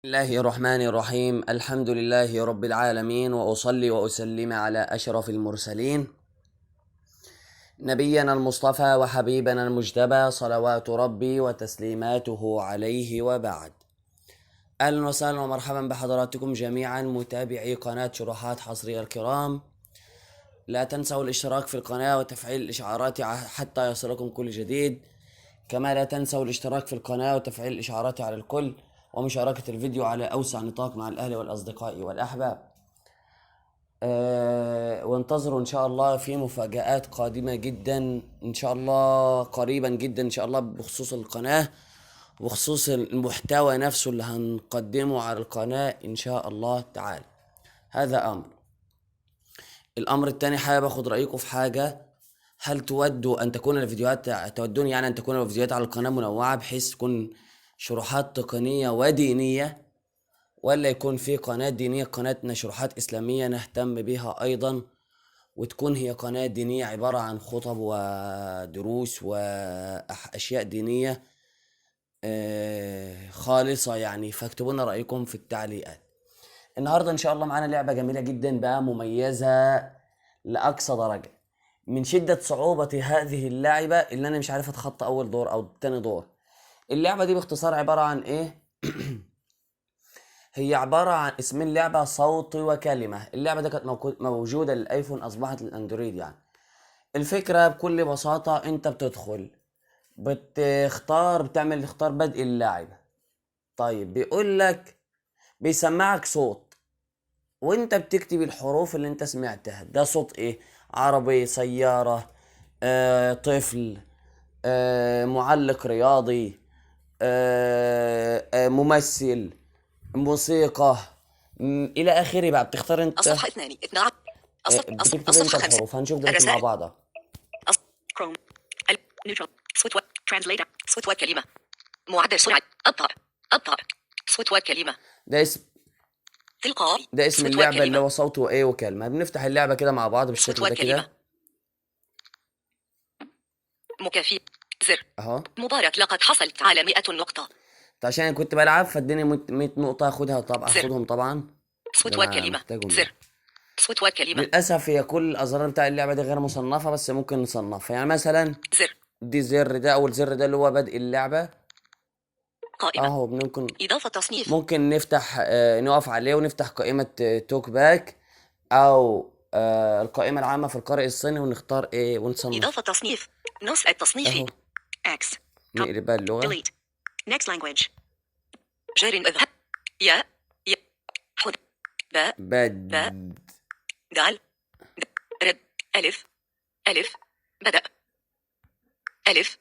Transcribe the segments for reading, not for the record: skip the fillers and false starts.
الله الرحمن الرحيم. الحمد لله رب العالمين، وأصلي وأسلم على أشرف المرسلين نبينا المصطفى وحبيبنا المجتبى، صلوات ربي وتسليماته عليه، وبعد. أهلا وسهلا ومرحبا بحضراتكم جميعا متابعي قناة شروحات حصرية الكرام. لا تنسوا الاشتراك في القناة وتفعيل الإشعارات حتى يصلكم كل جديد. كما لا تنسوا الاشتراك في القناة وتفعيل الإشعارات على الكل، ومشاركة الفيديو على أوسع نطاق مع الأهل والأصدقاء والأحباب. وانتظروا إن شاء الله في مفاجآت قادمة جدا إن شاء الله قريبا جدا إن شاء الله بخصوص القناة وبخصوص المحتوى نفسه اللي هنقدمه على القناة إن شاء الله تعالى. هذا الأمر الثاني، حابب أخد رأيكم في حاجة. هل تودوا أن تكون الفيديوهات تودون يعني أن تكون الفيديوهات على القناة منوعة بحيث تكون شروحات تقنية ودينية، ولا يكون في قناة دينية قناتنا شروحات إسلامية نهتم بها أيضا، وتكون هي قناة دينية عبارة عن خطب ودروس وأشياء دينية خالصة يعني؟ فاكتبوا لنا رأيكم في التعليقات. النهاردة إن شاء الله معانا لعبة جميلة جدا بقى، مميزة لأقصى درجة. من شدة صعوبة هذه اللعبة اللي أنا مش عارف أتخطى أول دور أو تاني دور. اللعبة دي باختصار عبارة عن إيه؟ هي عبارة عن اسم اللعبة صوت وكلمة. اللعبة دي كانت موجودة للآيفون، أصبحت للأندرويد يعني. الفكرة بكل بساطة، أنت بتدخل بتعمل اختار بدء اللعبة. طيب بيقول لك بيسمعك صوت وانت بتكتب الحروف اللي انت سمعتها. ده صوت ايه؟ عربي، سيارة، طفل، معلق رياضي، ممثل، موسيقى، الى اخره. بقى بتختار انت. الصفحة 12 بتكتب انت الصفحة 5 الحروف. هنشوف دلوقتي مع الرسائل بعض. كروم نيوترال صوت ترانسليتر صوت وكلمة معدل سرعة أبطأ صوت وكلمة ده اسم تلقائي ده اسم صوت اللعبة اللي وكلمة هو صوت وايه وكلمة. بنفتح اللعبة كده مع بعض صوت بالشكل ده وكلمة كده مكافئ زر اهو. مبارك لقد حصلت على 100 نقطة عشان كنت بلعب فاديني 100 نقطة. اخدها طبعا، زر اخدهم طبعا. ده صوت انا وكلمة محتاجهم زر يعني. صوت وكلمة للأسف هي كل الأزرار بتاع اللعبة دي غير مصنفة، بس ممكن نصنفها. يعني مثلا زر دي زر، ده أول زر، ده اللي هو بدء اللعبة قائمة أهو. ممكن إضافة تصنيف نفتح نقف عليه ونفتح قائمة توك باك، أو القائمة العامة في القارئ الصيني، ونختار إيه ونصنف إضافة تصنيف نص التصنيفي أهو. X نقلب بقى اللغة. delete next language جار اذهب يا حد باء باء بد دال رد ألف بدأ ألف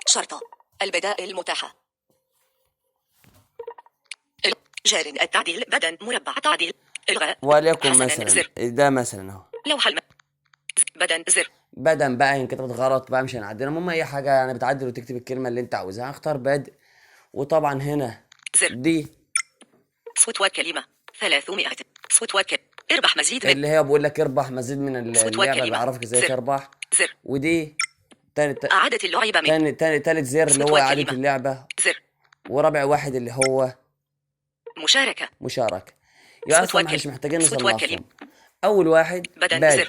شرطة البدائل المتاحة جار التعديل بدن مربع تعديل إلغاء وليكن حسنا مثلا زر ده مثلا أهو لوحة بدن زر بدل بقى إن كتبت غلط بقى مش هنعدلها. المهم أي حاجة يعني بتعدل وتكتب الكلمة اللي أنت عاوزها. هختار بدء، وطبعا هنا زر دي صوت وكلمة 300 صوت وكلمة اربح مزيد من اللي هي بقول لك اربح مزيد من صوت اللعبة، وكلمة بيعرفك ازاي زر تربح. زر ودي إعادة اللعب من تالت زر اللي صوت هو إعادة وكلمة اللعبة. زر ورابع واحد اللي هو مشاركة مشاركة. يبقى صوت أصلا ما احناش وكلمة محتاجين صوت وكلمة نصنفهم. أول واحد بدن بادئ.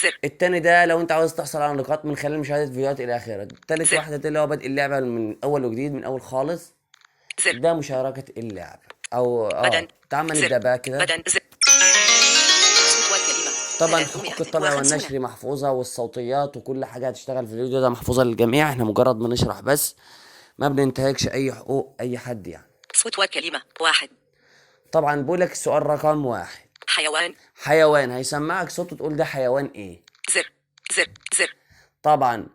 زر التاني ده لو أنت عاوز تحصل على نقاط من خلال مشاهدة فيديوهات إلى آخره. تالت زر واحد ده اللي هو بدء اللعبة من أول وجديد، من أول خالص. زر ده مشاركة اللعبة أو بدن تعال ما زر نبدأ بقى كده. بدن زر صوت وكلمة طبعا حقوق الطبع 350 والنشر محفوظة، والصوتيات وكل حاجة هتشتغل في الفيديو ده محفوظة للجميع. احنا مجرد ما نشرح بس، ما بننتهكش اي حقوق اي حد يعني. صوت وكلمة واحد طبعا بقولك السؤال رقم واحد، حيوان حيوان. هيسمعك صوت وتقول ده حيوان ايه. زر زر طبعا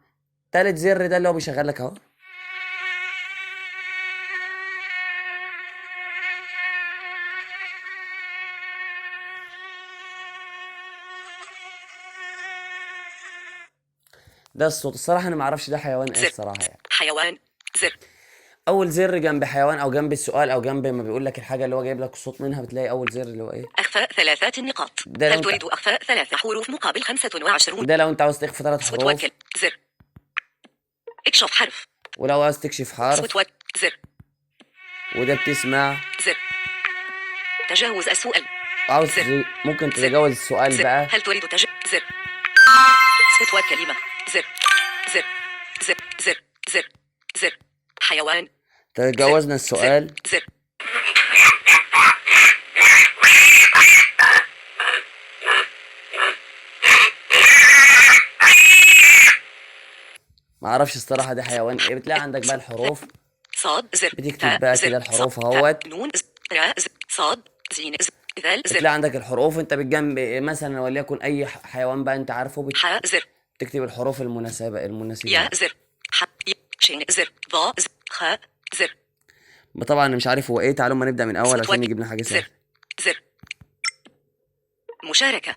تالت زر ده اللي هو بيشغل لك اهو. ده الصوت. الصراحة انا معرفش ده حيوان ايه زر الصراحة يعني. حيوان زر اول زر جنب حيوان او جنب السؤال او جنب ما بيقول لك الحاجة اللي هو جايب لك الصوت منها، بتلاقي اول زر اللي هو ايه. أخفاء 3 نقاط ده لو هل انت تريد أخفاء 3 حروف مقابل 25 ده لو انت عاوز تخفي 3 صوت حروف. وكل زر اكشف حرف ولو عاوز تكشف صوت حرف. زر. وده بتسمع. زر. تجاوز السؤال. عاوز زر. ممكن زر. تتجاوز السؤال زر. بقى. هل تريد زر. صوت وكلمة. زر. زر. زر. زر. زر. زر. حيوان. تجاوزنا السؤال. زر. ما اعرفش الصراحه ده حيوان ايه. بتلاقي عندك بقى الحروف، صاد. زر. بتكتب بقى كده الحروف اهوت. نون. راء. صاد. زين. ذال. زر. بتلاقي عندك الحروف، انت بتجنب مثلا وليكن اي حيوان بقى انت عارفه حاء. زر. بتكتب الحروف المناسبه يا. لها. زر. شين. زر. ضاء. زر. خاء. زر. طبعا انا مش عارف هو ايه. تعالوا ما نبدا من اول عشان نجيب لنا حاجه زر. سهله. زر. مشاركة.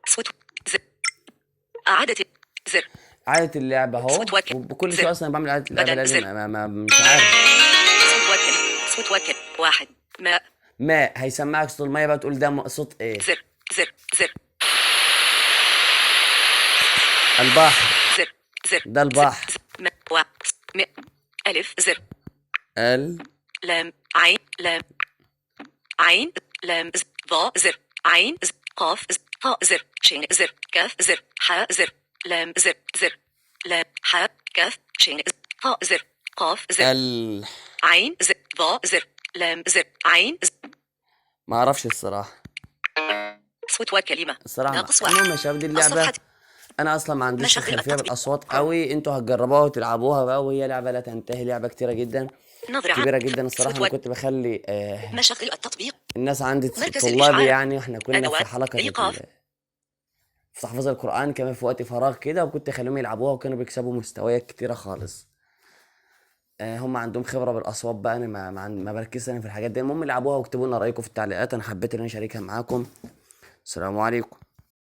صوت. زر. إعادة. زر. عادة اللعبة اهو. صوت وكل. وبكل زر. شوية اصلا بعمل عادة اللعبة بدل. لازم زر. مش عارف. صوت وكل. صوت وكل. واحد. ماء. ماء. هيسمعك صوت المية بقى، تقول ده صوت ايه. زر. زر. زر. البحر. زر. زر. ده البحر. زر. ماء. ماء. ألف. زر. ال. لام. عين. لام. عين. لام. ضاء. زر. عين. قاف. طاء. زر. شين. زر. كاف. زر. حاء. زر. لام. زر. زر. لام. حاء. كاف. شين. طاء. زر. قاف. زر. ال. عين. زر. ضاء. زر. لام. زر. عين. ما اعرفش الصراحة. صوت وكلمة. الصراحة ناقص المهم واحد. يا شباب دي اللعبة الصفحة. انا اصلا ما عنديش مشغل خلفية التطبيق. بالاصوات قوي. انتوا هتجربوها وتلعبوها بقى، وهي لعبة لا تنتهي. لعبة كتيرة جدا، نظرة كبيرة عامة. جدا الصراحة. انا كنت بخلي مشغل التطبيق. الناس عندي مركز طلابي الإشعار. يعني. احنا كنا في أدوات. حلقة إيقاف. في تحفيظ القرآن كمان في وقت فراغ كده، وكنت اخليهم يلعبوها وكانوا بيكسبوا مستويات كتيرة خالص. هم عندهم خبرة بالأصوات بقى. أنا ما بركزش أنا في الحاجات دي. المهم يلعبوها واكتبوا لنا رأيكم في التعليقات. أنا حبيت إن أنا أشاركها معاكم. السلام عليكم.